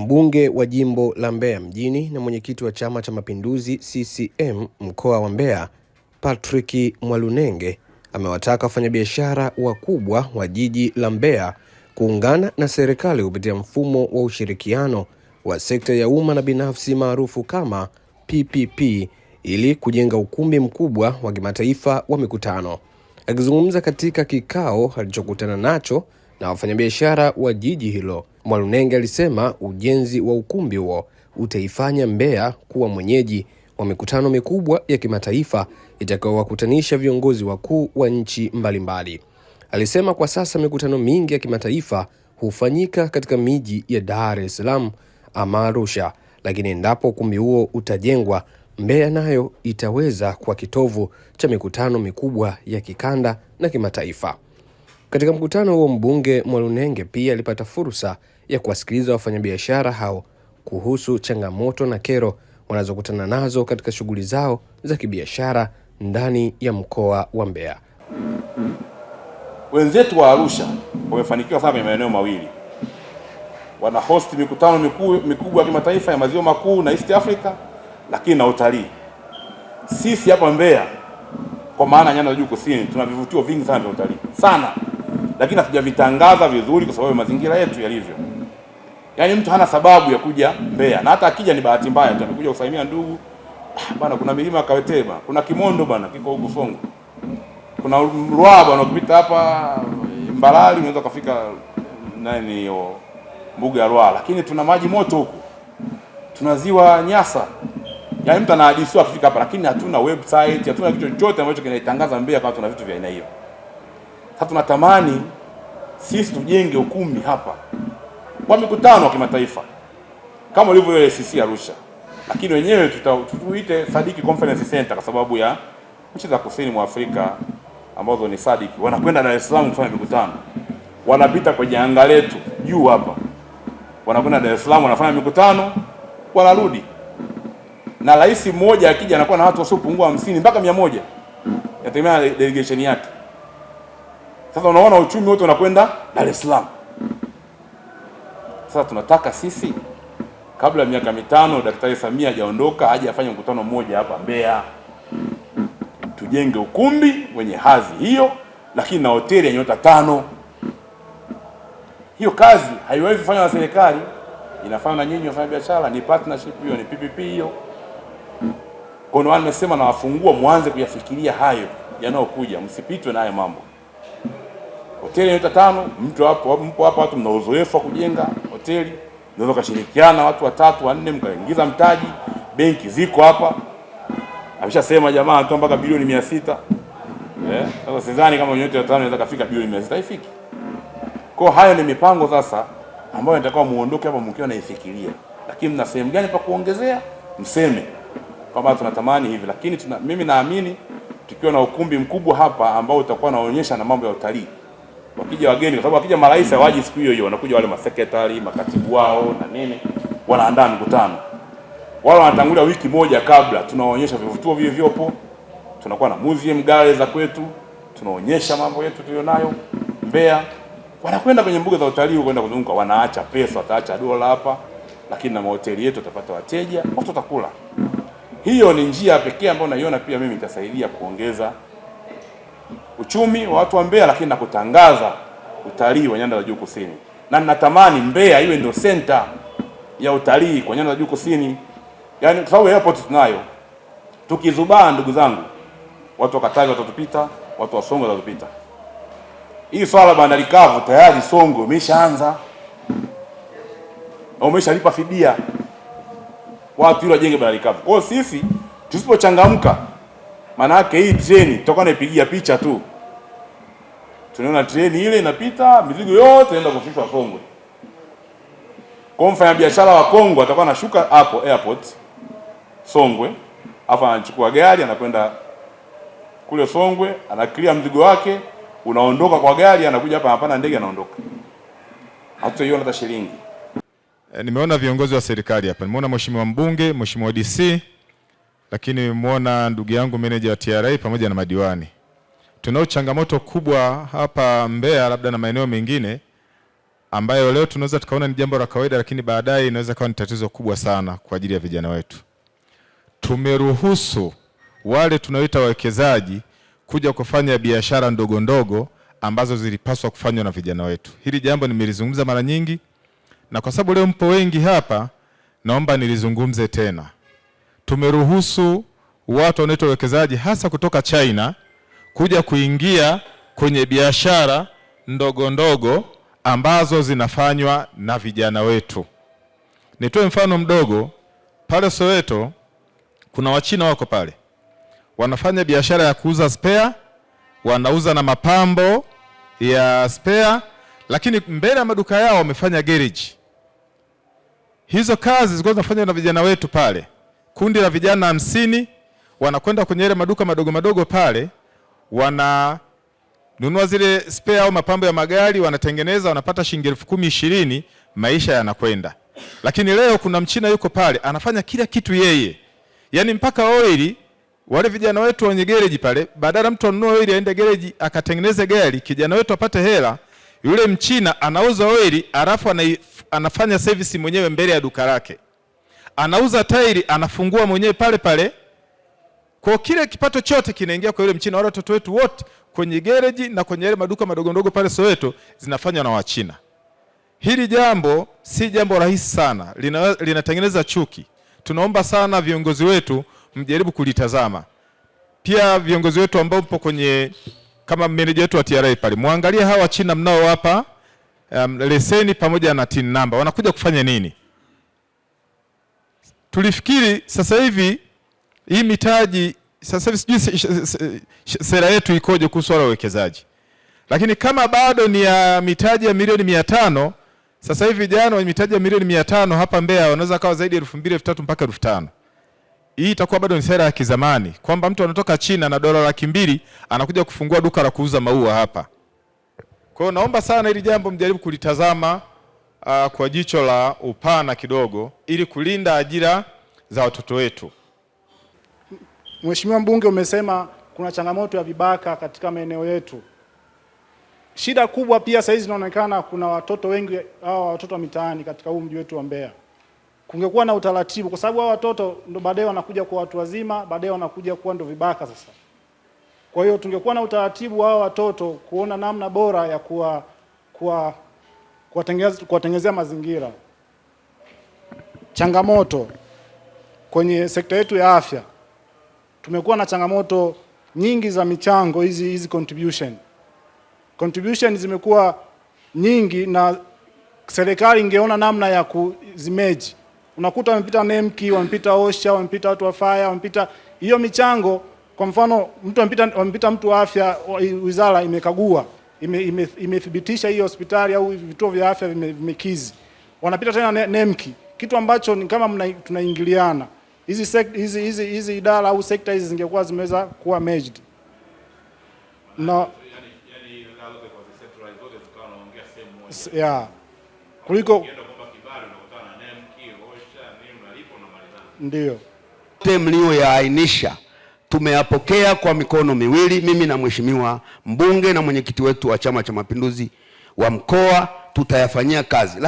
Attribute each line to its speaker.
Speaker 1: Mbunge wa jimbo la Mbeya mjini na mwenyekiti wa Chama cha Mapinduzi CCM mkoa wa Mbeya, Patrick Mwalunenge, amewataka wafanyabiashara wakubwa wa jiji la Mbeya kuungana na serikali kupitia mfumo wa ushirikiano wa sekta ya umma na binafsi maarufu kama PPP ili kujenga ukumbi mkubwa wa kimataifa wa mikutano. Akizungumza katika kikao alichokutana nacho na wafanyabiashara wa jiji hilo, Mwalunenge alisema ujenzi wa ukumbi huo utaifanya Mbeya kuwa mwenyeji wa mikutano mikubwa ya kimataifa itakayowakutanisha viongozi wakuu wa nchi mbalimbali. Alisema kwa sasa mikutano mingi ya kimataifa hufanyika katika miji ya Dar es Salaam ama Arusha, lakini endapo ukumbi huo utajengwa, Mbeya nayo itaweza kuwa kitovu cha mikutano mikubwa ya kikanda na kimataifa. Katika mkutano huo, mbunge Mwalunenge pia alipata fursa ya kuwasikiliza wafanyabiashara hao kuhusu changamoto na kero wanazokutana nazo katika shughuli zao za kibiashara ndani ya mkoa wa Mbeya.
Speaker 2: Wenzetu wa Arusha wamefanikiwa sana kwenye maeneo mawili. Wana host mikutano mikubwa ya kimataifa ya maziwa makuu na East Africa, lakini na utalii. Sisi hapa Mbeya, kwa maana nyanda za juu kusini, tuna vivutio vingi sana vya utalii sana, lakini hatujavitangaza vizuri kwa sababu mazingira yetu yalivyo. Yaani mtu hana sababu ya kuja Mbeya, na hata akija ni bahati mbaya tu amekuja kusalimia ndugu. Bana, kuna milima Kaweteba, kuna Kimondo bana kiko huko Songwe, kuna Ruaha bana ukipita hapa Mbalali unaweza kufika nani hiyo mbuga ya Ruaha, lakini tuna maji moto huko, tuna ziwa Nyasa. Yaani mtu anahadisiwa akifika hapa, lakini hatuna website, hatuna kitu chochote ambacho kinaitangaza Mbeya kama tuna vitu vya aina hiyo. Sasa tunatamani sisi tujenge ukumbi hapa wa mikutano wa kimataifa kama ulivyo ile SCC Arusha, lakini wenyewe tutuite Sadiki Conference Center kwa sababu ya nchi za kusini mwa Afrika ambazo ni Sadiki wanakwenda Dar es Salaam kufanya mikutano, wanapita kwenye anga letu juu hapa, wanakwenda Dar es Salaam wanafanya mikutano, wanarudi. Na rais mmoja akija anakuwa na watu wasiopungua 50 mpaka 100, yategemea delegation yake. Sasa unaona uchumi wote unakwenda Dar es Salaam. Sasa tunataka sisi kabla ya miaka 5 Daktari Samia hajaondoka aje afanye mkutano mmoja hapa Mbeya. Tujenge ukumbi wenye hadhi hiyo, lakini na hoteli ya nyota 5. Hiyo kazi haiwezi kufanywa na serikali, inafanywa na nyinyi wafanya biashara, ni partnership hiyo, ni PPP hiyo. Kwa hiyo nimesema na wafungua muanze kuyafikiria hayo yanayokuja, msipitwe na hayo mambo. Hoteli ya nyota 5, mpo hapa watu mna uzoefu wa kujenga hoteli, mnaweza kushirikiana watu 3 4 mkaingiza mtaji, benki ziko hapa. Ameshasema jamaa anatoa mpaka bilioni 600. Sasa sidhani kama nyota 5 inaweza kufika bilioni 600, haifiki. Kwa hayo ni mipango sasa ambayo inatakiwa muondoke hapa mkiwa naifikiria. Lakini mna sehemu gani pa kuongezea? Mseme kama tunatamani hivi, lakini mimi naamini tukiwa na ukumbi mkubwa hapa ambao utakuwa unaonyesha na mambo ya utalii. Wakija wageni, kwa sababu wakija marais hawaji siku hiyo hiyo, wanakuja wale masekretari, makatibu wao na nini, wanaandaa mkutano. Wale wanatangulia wiki moja kabla, tunaonyesha vivutio vilivyopo, tunakuwa na museum gallery za kwetu, tunaonyesha mambo yetu tulionayo Mbeya. Wanakwenda kwenye mbuga za utalii kwenda kuzunguka, wanaacha pesa, wataacha dola hapa, lakini na mahoteli yetu tutapata wateja, watu watakula. Hiyo ni njia pekee ambayo naiona pia mimi itasaidia kuongeza uchumi wa watu wa Mbeya, lakini na kutangaza utalii wa nyanda za juu kusini. Na ninatamani Mbeya iwe ndio center ya utalii kwa nyanda za juu kusini. Yaani kwa sababu airport tunayo. Tukizubaa ndugu zangu, watu wa Katavi watatupita, watu wa Songwe watatupita. Hii swala bandari kavu tayari Songwe imeshaanza. Au umeshalipa fidia. Watu ile wajenge bandari kavu. Kwa sisi tusipochangamka, maana yake hii treni tutakuwa naipigia picha tu. Tunaona treni ile inapita, mizigo yote inaenda kufikishwa Songwe. Kwa mfanya biashara wa Kongo atakuwa anashuka hapo airport Songwe, afa anachukua gari anakwenda kule Songwe, anaclear mzigo wake, unaondoka kwa gari, anakuja hapa anapanda ndege anaondoka. Hatutaiona hata shilingi.
Speaker 3: Nimeona viongozi wa serikali hapa. Nimeona mheshimiwa mbunge, mheshimiwa DC, lakini nimeona ndugu yangu manager wa TRA pamoja na madiwani. Tunao changamoto kubwa hapa Mbeya labda na maeneo mengine. ambayo leo tunaweza tukaona ni jambo la kawaida, lakini baadaye inaweza kuwa ni tatizo kubwa sana kwa ajili ya vijana wetu. Tumeruhusu wale tunaoita wawekezaji kuja kufanya biashara ndogo ndogo ambazo zilipaswa kufanywa na vijana wetu. Hili jambo nimelizungumza mara nyingi, na kwa sababu leo mpo wengi hapa, naomba nilizungumze tena. Tumeruhusu watu wanaoita wawekezaji hasa kutoka China kuja kuingia kwenye biashara ndogo ndogo ambazo zinafanywa na vijana wetu. Nitoe mfano mdogo. Pale Soweto kuna Wachina wako pale, wanafanya biashara ya kuuza spare, wanauza na mapambo ya spare, lakini mbele ya maduka yao wamefanya garage. Hizo kazi zilikuwa zinafanywa na vijana wetu pale. Kundi la vijana 50 wanakwenda kwenye ile maduka madogo madogo pale, wananunua zile spare au mapambo ya magari, wanatengeneza, wanapata shilingi 10,000-20,000, maisha yanakwenda. Lakini leo kuna Mchina yuko pale anafanya kila kitu yeye. Yaani mpaka oili, wale vijana wetu wenye gereji pale, badala mtu anunue oili aende gereji akatengeneze gari, kijana wetu apate hela, yule Mchina anauza oili alafu anafanya service mwenyewe mbele ya duka lake. Anauza tairi, anafungua mwenyewe pale pale. Kwa kile kipato chote kinaingia kwa yule Mchina. Wale watoto wetu wote kwenye gereji na kwenye yale maduka madogo madogo pale Soweto zinafanywa na Wachina. Hili jambo si jambo rahisi sana, linatengeneza chuki. Tunaomba sana viongozi wetu mjaribu kulitazama. Pia viongozi wetu ambao mpo kwenye kama meneja wetu wa TRA pale, muangalie hawa China mnao hapa leseni pamoja na TIN number, wanakuja kufanya nini? Tulifikiri sasa hivi hii mitaji, sasa hivi sijui sera yetu ikoje kuhusu wale wawekezaji. Lakini kama bado ni ya mitaji ya milioni 500, sasa hivi vijana wa mitaji ya milioni 500 hapa Mbeya wanaweza kawa zaidi ya 2,000, 3,000 mpaka 5,000. Hii itakuwa bado ni sera ya kizamani, kwamba mtu anatoka China na dola 200,000 anakuja kufungua duka la kuuza maua hapa. Kwa hiyo naomba sana hili jambo mjaribu kulitazama kwa jicho la upana kidogo, ili kulinda ajira za watoto wetu.
Speaker 4: Mheshimiwa Mbunge, umesema kuna changamoto ya vibaka katika maeneo yetu. Shida kubwa pia sasa hizi inaonekana kuna watoto wengi, hao watoto wa mitaani katika huu mji wetu wa Mbeya. Kungekuwa na utaratibu, kwa sababu hao watoto ndo baadaye wanakuja kwa watu wazima, baadaye wanakuja kuwa ndo vibaka sasa. Kwa hiyo tungekuwa na utaratibu hao watoto, kuona namna bora ya kuwatengenezea mazingira. Changamoto kwenye sekta yetu ya afya, tumekuwa na changamoto nyingi za michango hizi contribution zimekuwa nyingi, na serikali ingeona namna ya kuzimeji. Unakuta wamepita NEMKI, wamepita OSHA, wamepita watu wa fire, wamepita hiyo michango. Kwa mfano wamepita mtu wa afya, wizara imekagua, imethibitisha hiyo hospitali au vituo vya afya vimekizi. Wanapita tena NEMKI, kitu ambacho ni kama tunaingiliana. Hizi idara au sekta hizi zingekuwa zimeweza kuwa merged. Na kuliko ndio
Speaker 5: mlioyaainisha tumeyapokea kwa mikono miwili, mimi na Mheshimiwa Mbunge na mwenyekiti wetu wa Chama cha Mapinduzi wa mkoa, tutayafanyia kazi.